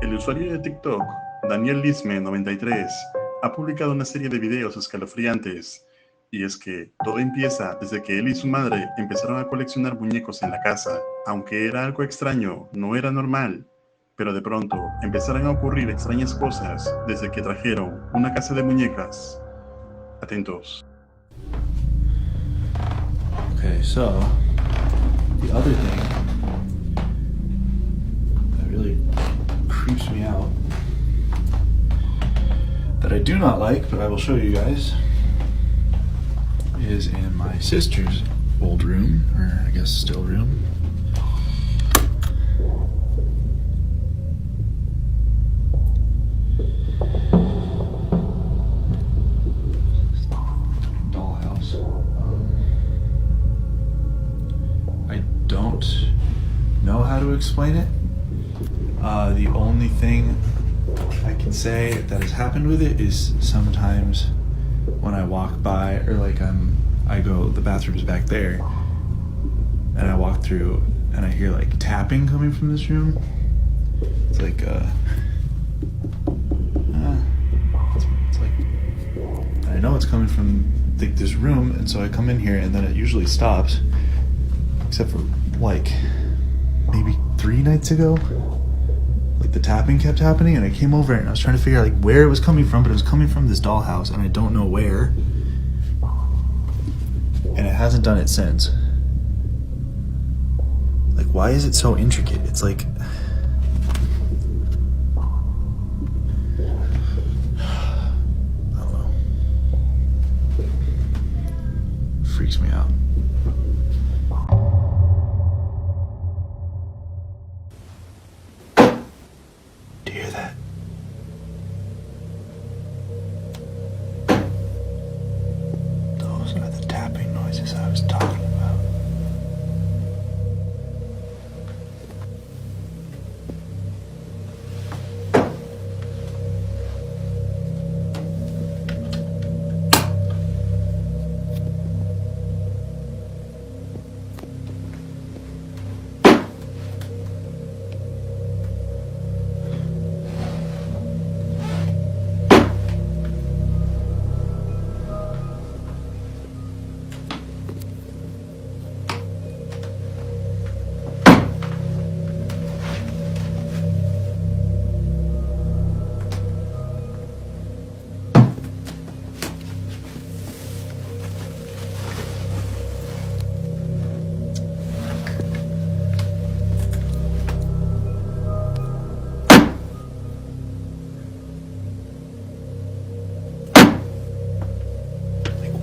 El usuario de TikTok, Daniel Lisme93, ha publicado una serie de videos escalofriantes. Y es que todo empieza desde que él y su madre empezaron a coleccionar muñecos en la casa. Aunque era algo extraño, no era normal. Pero de pronto empezaron a ocurrir extrañas cosas desde que trajeron una casa de muñecas. Atentos. Okay, so the other thing that really creeps me out, that I do not like, but I will show you guys, is in my sister's old room, or I guess still room. Dollhouse. I don't know how to explain it. The only thing I can say that has happened with it is sometimes when I walk by, or like I go, the bathroom's back there, and I walk through and I hear like tapping coming from this room. It's like it's like, I know it's coming from like this room, and so I come in here and then it usually stops, except for like maybe 3 nights ago. Like the tapping kept happening, and I came over and I was trying to figure out like where it was coming from, but it was coming from this dollhouse, and I don't know where. And it hasn't done it since. Like, why is it so intricate? It's like, I don't know. Freaks me out. Do you hear that? Those are the tapping noises I was talking about.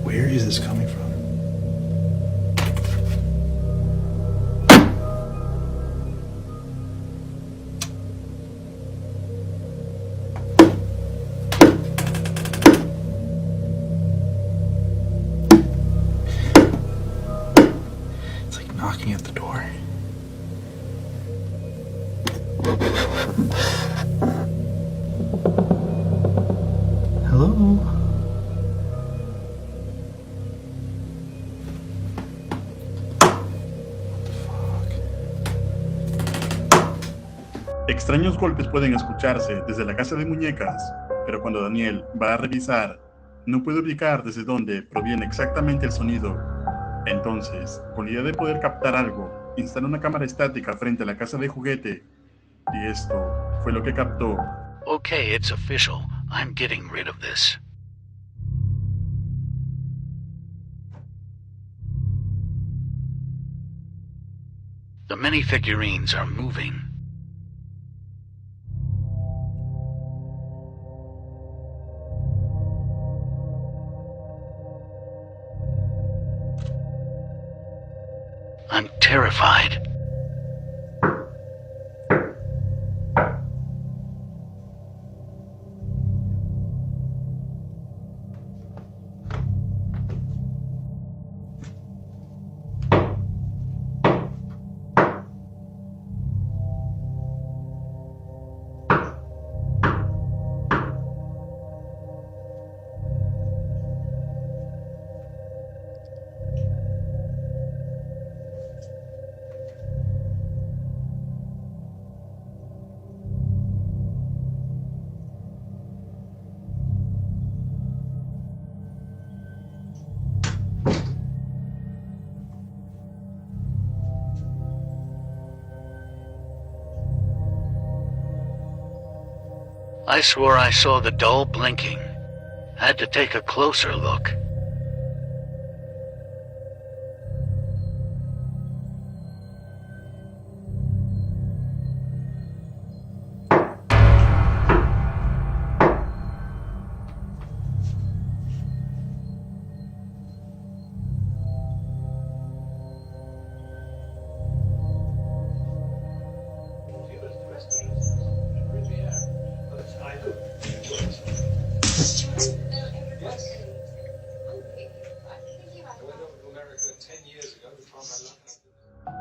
Where is this coming from? It's like knocking at the door. Hello? Extraños golpes pueden escucharse desde la casa de muñecas, pero cuando Daniel va a revisar, no puede ubicar desde dónde proviene exactamente el sonido. Entonces, con la idea de poder captar algo, instala una cámara estática frente a la casa de juguete, y esto fue lo que captó. Okay, it's official. I'm getting rid of this. The mini figurines are moving. I'm terrified. I swore I saw the doll blinking. Had to take a closer look.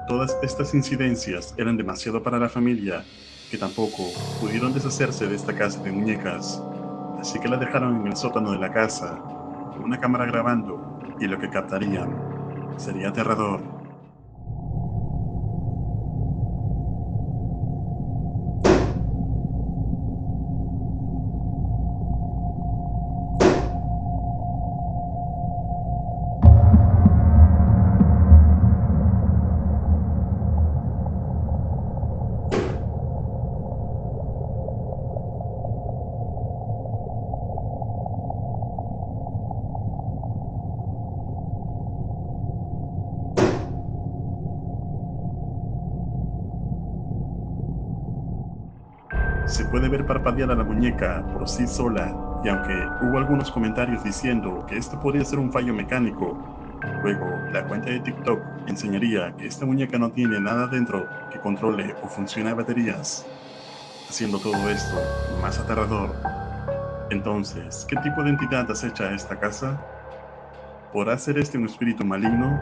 Todas estas incidencias eran demasiado para la familia, que tampoco pudieron deshacerse de esta casa de muñecas, así que la dejaron en el sótano de la casa, con una cámara grabando, y lo que captarían sería aterrador. Se puede ver parpadear a la muñeca por sí sola, y aunque hubo algunos comentarios diciendo que esto podría ser un fallo mecánico, luego la cuenta de TikTok enseñaría que esta muñeca no tiene nada dentro que controle o funcione a baterías, haciendo todo esto más aterrador. Entonces, ¿qué tipo de entidad acecha esta casa? ¿Podrá ser este un espíritu maligno?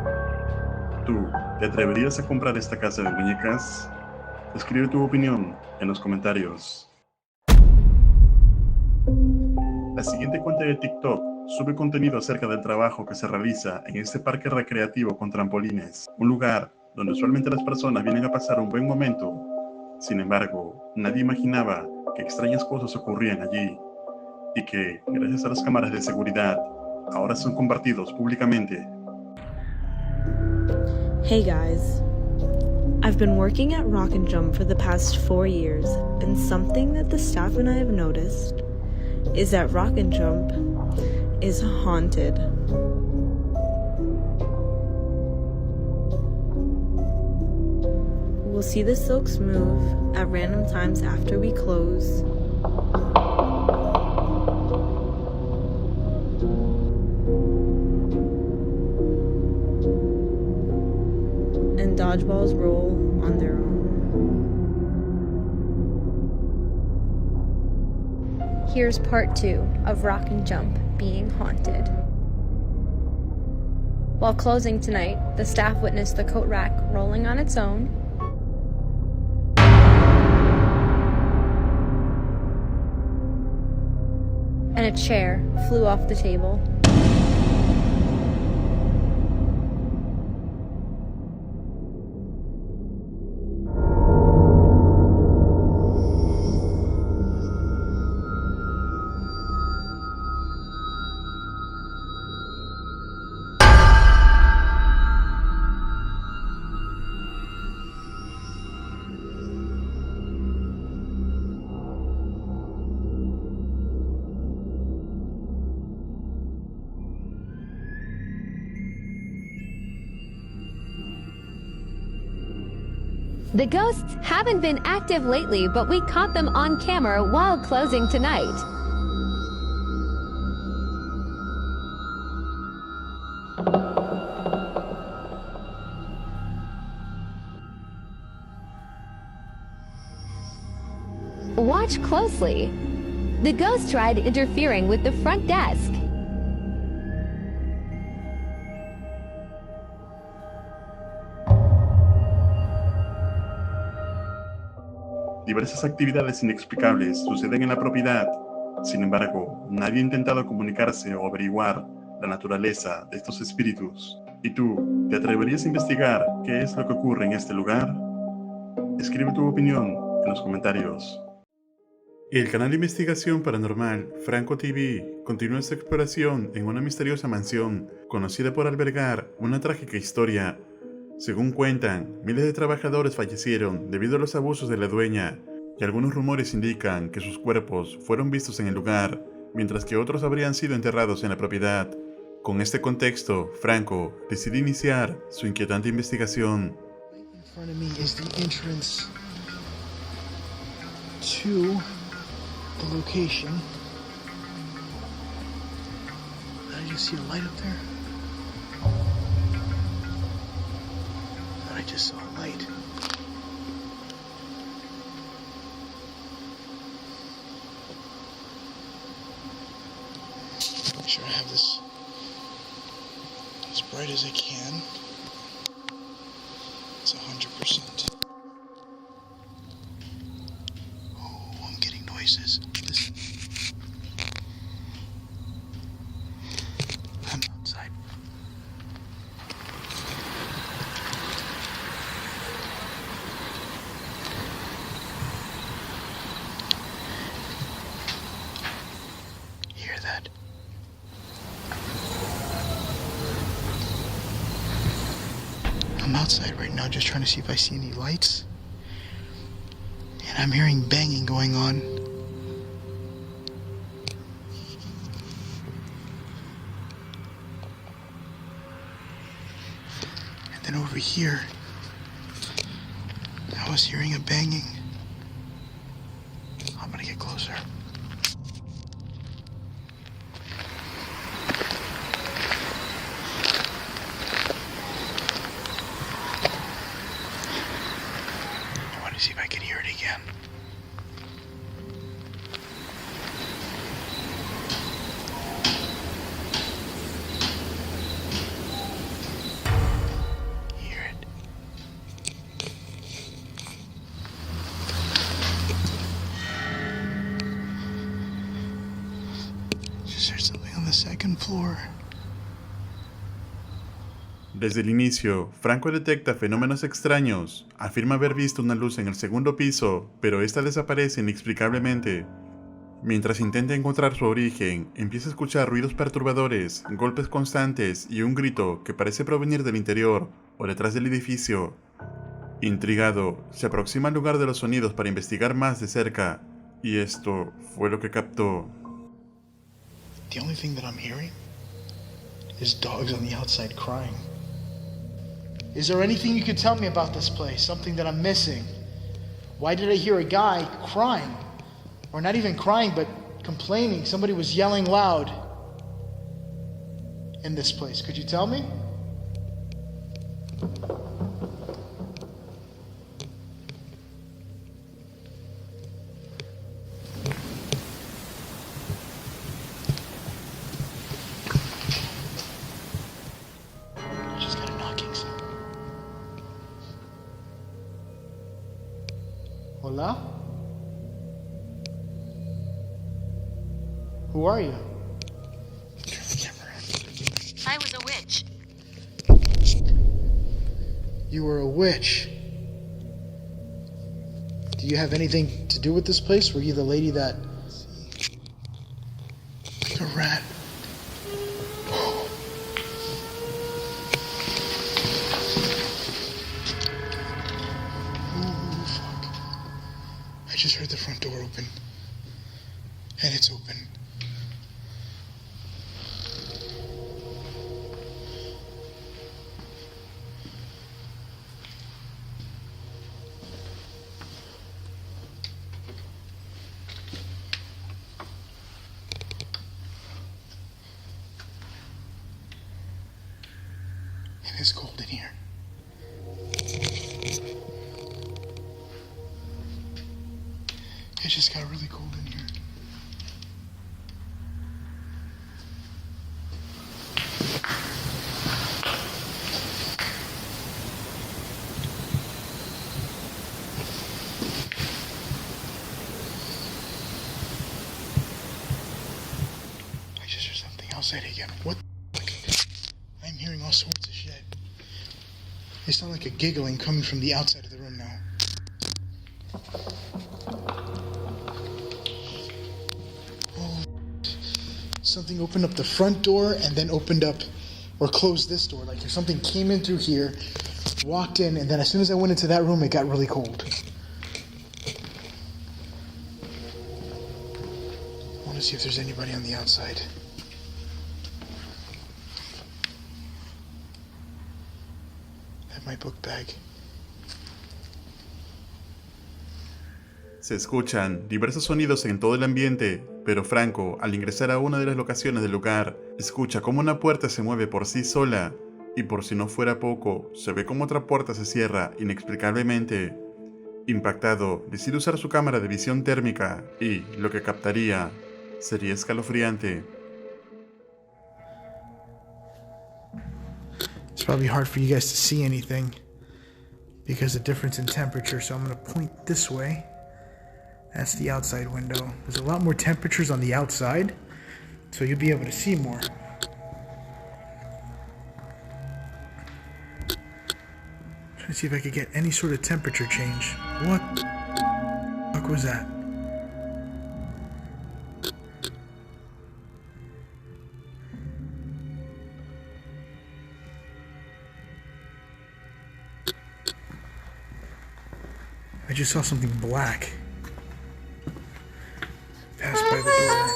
¿Tú te atreverías a comprar esta casa de muñecas? Escribe tu opinión en los comentarios. La siguiente cuenta de TikTok sube contenido acerca del trabajo que se realiza en este parque recreativo con trampolines, un lugar donde usualmente las personas vienen a pasar un buen momento. Sin embargo, nadie imaginaba que extrañas cosas ocurrían allí y que, gracias a las cámaras de seguridad, ahora son compartidos públicamente. Hey guys. I've been working at Rock and Jump for the past 4 years, and something that the staff and I have noticed is that Rock and Jump is haunted. We'll see the silks move at random times after we close. And dodgeballs roll on their own. Here's part 2 of Rock and Jump being haunted. While closing tonight, the staff witnessed the coat rack rolling on its own, and a chair flew off the table. The ghosts haven't been active lately, but we caught them on camera while closing tonight. Watch closely. The ghost tried interfering with the front desk. Diversas actividades inexplicables suceden en la propiedad. Sin embargo, nadie ha intentado comunicarse o averiguar la naturaleza de estos espíritus. ¿Y tú, te atreverías a investigar qué es lo que ocurre en este lugar? Escribe tu opinión en los comentarios. El canal de investigación paranormal Franco TV continúa su exploración en una misteriosa mansión conocida por albergar una trágica historia. Según cuentan, miles de trabajadores fallecieron debido a los abusos de la dueña, y algunos rumores indican que sus cuerpos fueron vistos en el lugar, mientras que otros habrían sido enterrados en la propiedad. Con este contexto, Franco decide iniciar su inquietante investigación. In front of me is the entrance to the location. Did I just see a light up there? I thought I just saw a light. Make sure I have this as bright as I can. It's 100%. Oh, I'm getting noises. Listen. I'm outside. Hear that? I'm outside right now just trying to see if I see any lights. And I'm hearing banging going on. And then over here, I was hearing a banging. I'm gonna get closer. See if I can hear it again. Hear it. Just heard something on the second floor. Desde el inicio, Franco detecta fenómenos extraños. Afirma haber visto una luz en el segundo piso, pero esta desaparece inexplicablemente. Mientras intenta encontrar su origen, empieza a escuchar ruidos perturbadores, golpes constantes y un grito que parece provenir del interior o detrás del edificio. Intrigado, se aproxima al lugar de los sonidos para investigar más de cerca, y esto fue lo que captó. The only thing that I'm hearing is dogs on the outside crying. Is there anything you could tell me about this place? Something that I'm missing? Why did I hear a guy crying? Or not even crying, but complaining. Somebody was yelling loud in this place. Could you tell me? Just got a knocking sound. Hola? Who are you? Turn the camera on. I was a witch. You were a witch. Do you have anything to do with this place? Were you the lady that... Like a rat. Oh, fuck. I just heard the front door open. And it's open. It is cold in here. It just got really cold in here. I just heard something. I'll say it again. What the fuck? I'm hearing all sorts of shit. It sounds like a giggling coming from the outside of the room now. Oh, something opened up the front door and then opened up or closed this door. Like if something came in through here, walked in, and then as soon as I went into that room, it got really cold. want to see if there's anybody on the outside. I have my book bag. Se escuchan diversos sonidos en todo el ambiente, pero Franco, al ingresar a una de las locaciones del lugar, escucha cómo una puerta se mueve por sí sola, y por si no fuera poco, se ve como otra puerta se cierra inexplicablemente. Impactado, decide usar su cámara de visión térmica, y lo que captaría sería escalofriante. It's probably hard for you guys to see anything because of the difference in temperature, so I'm going to point this way. That's the outside window. There's a lot more temperatures on the outside, so you'll be able to see more. Trying to see if I could get any sort of temperature change. What the fuck was that? I just saw something black pass by the door.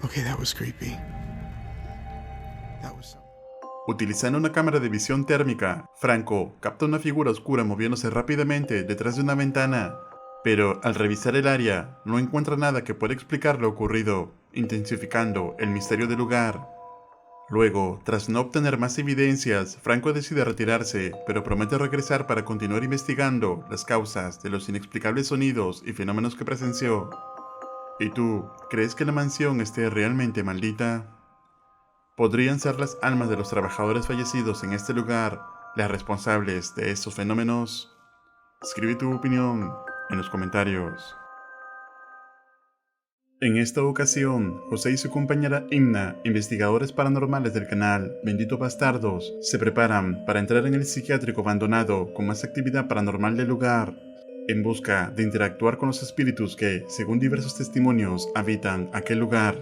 Okay, that was creepy. That was something. Utilizando una cámara de visión térmica, Franco capta una figura oscura moviéndose rápidamente detrás de una ventana, pero al revisar el área no encuentra nada que pueda explicar lo ocurrido, intensificando el misterio del lugar. Luego, tras no obtener más evidencias, Franco decide retirarse, pero promete regresar para continuar investigando las causas de los inexplicables sonidos y fenómenos que presenció. ¿Y tú, crees que la mansión esté realmente maldita? ¿Podrían ser las almas de los trabajadores fallecidos en este lugar las responsables de estos fenómenos? Escribe tu opinión en los comentarios. En esta ocasión, José y su compañera Inna, investigadores paranormales del canal Bendito Bastardos, se preparan para entrar en el psiquiátrico abandonado con más actividad paranormal del lugar, en busca de interactuar con los espíritus que, según diversos testimonios, habitan aquel lugar.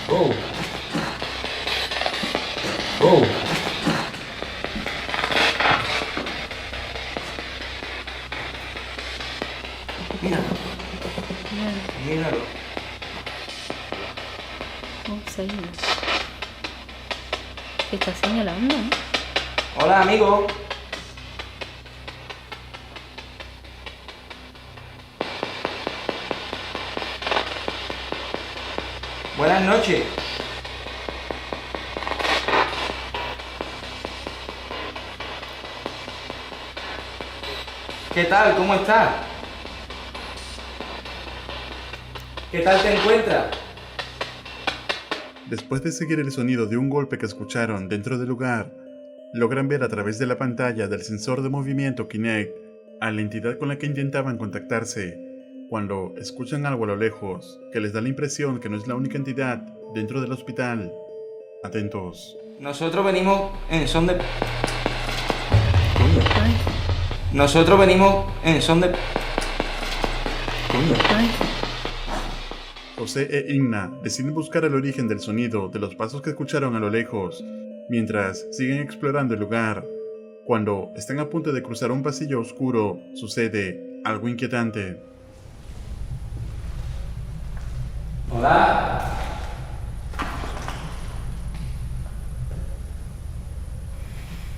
Oh. Oh. Mira. Míralo. Sí. ¿Qué está señalando? Hola, amigo. Buenas noches. ¿Qué tal? ¿Cómo estás? ¿Qué tal te encuentras? Después de seguir el sonido de un golpe que escucharon dentro del lugar, logran ver a través de la pantalla del sensor de movimiento Kinect a la entidad con la que intentaban contactarse, cuando escuchan algo a lo lejos que les da la impresión que no es la única entidad dentro del hospital. Atentos. Nosotros venimos en son de... Nosotros venimos en son de... José e Inna deciden buscar el origen del sonido de los pasos que escucharon a lo lejos, mientras siguen explorando el lugar. Cuando están a punto de cruzar un pasillo oscuro, sucede algo inquietante. Hola.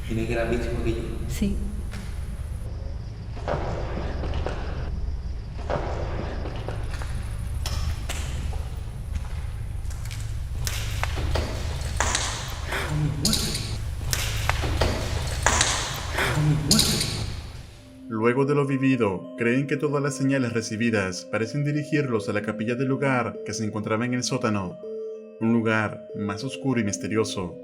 ¿Tienes que la visto que yo? Sí. Luego de lo vivido, creen que todas las señales recibidas parecen dirigirlos a la capilla del lugar que se encontraba en el sótano, un lugar más oscuro y misterioso.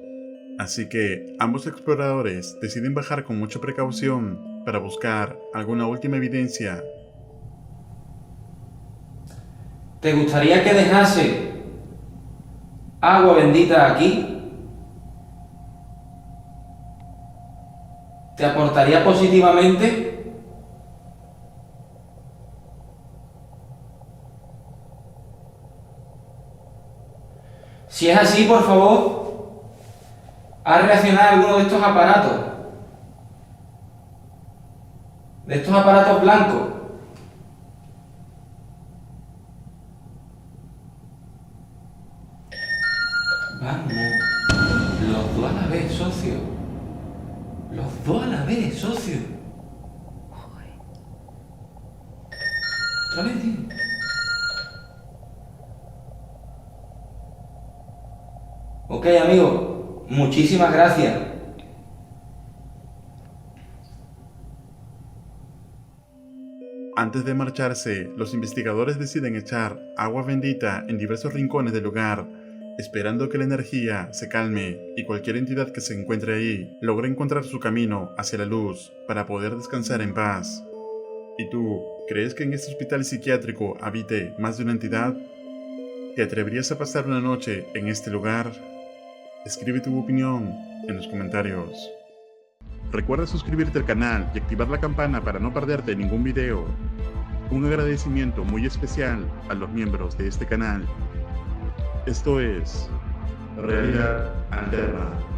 Así que ambos exploradores deciden bajar con mucha precaución para buscar alguna última evidencia. ¿Te gustaría que dejase agua bendita aquí? te aportaría positivamente? Si es así, por favor, haz reaccionar alguno de estos aparatos. De estos aparatos blancos. Vamos. Los dos a la vez, socio. Los dos a la vez, socio. Otra vez, tío. Ok, amigo. Muchísimas gracias. Antes de marcharse, los investigadores deciden echar agua bendita en diversos rincones del lugar, esperando que la energía se calme y cualquier entidad que se encuentre ahí logre encontrar su camino hacia la luz para poder descansar en paz. ¿Y tú, crees que en este hospital psiquiátrico habite más de una entidad? ¿Te atreverías a pasar una noche en este lugar? Escribe tu opinión en los comentarios. Recuerda suscribirte al canal y activar la campana para no perderte ningún video. Un agradecimiento muy especial a los miembros de este canal. Esto es Realidad Alterna.